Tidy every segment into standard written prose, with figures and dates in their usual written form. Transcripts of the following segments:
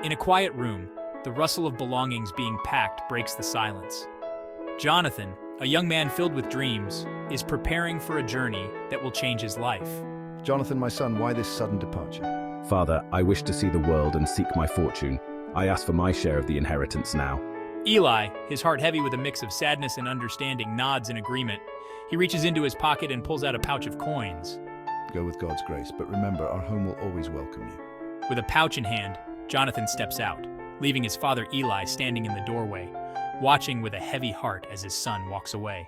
In a quiet room, the rustle of belongings being packed breaks the silence. Jonathan, a young man filled with dreams, is preparing for a journey that will change his life. Jonathan, my son, why this sudden departure? Father, I wish to see the world and seek my fortune. I ask for my share of the inheritance now. Eli, his heart heavy with a mix of sadness and understanding, nods in agreement. He reaches into his pocket and pulls out a pouch of coins. Go with God's grace, but remember, our home will always welcome you. With a pouch in hand, Jonathan steps out, leaving his father Eli standing in the doorway, watching with a heavy heart as his son walks away.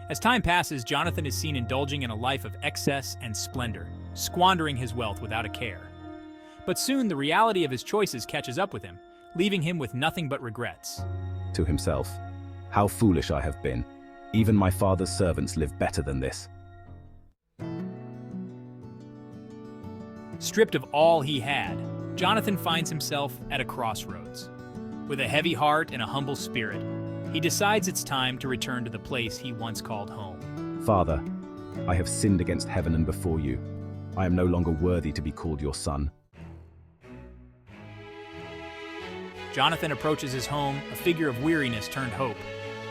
As time passes, Jonathan is seen indulging in a life of excess and splendor, squandering his wealth without a care. But soon the reality of his choices catches up with him, leaving him with nothing but regrets. To himself, how foolish I have been. Even my father's servants live better than this. Stripped of all he had, Jonathan finds himself at a crossroads. With a heavy heart and a humble spirit, he decides it's time to return to the place he once called home. Father, I have sinned against heaven and before you. I am no longer worthy to be called your son. Jonathan approaches his home, a figure of weariness turned hope.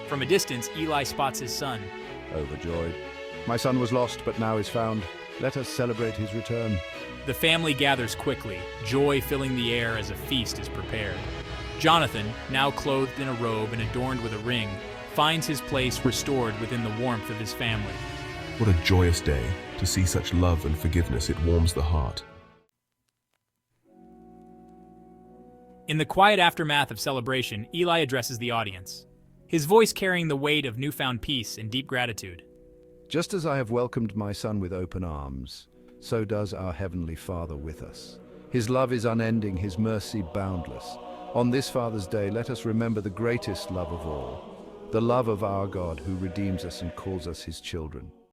From a distance, Eli spots his son. Overjoyed. My son was lost, but now is found. Let us celebrate his return. The family gathers quickly, joy filling the air as a feast is prepared. Jonathan, now clothed in a robe and adorned with a ring, finds his place restored within the warmth of his family. What a joyous day. To see such love and forgiveness, it warms the heart. In the quiet aftermath of celebration, Eli addresses the audience, his voice carrying the weight of newfound peace and deep gratitude. Just as I have welcomed my son with open arms, so does our Heavenly Father with us. His love is unending, His mercy boundless. On this Father's Day, let us remember the greatest love of all, the love of our God who redeems us and calls us His children.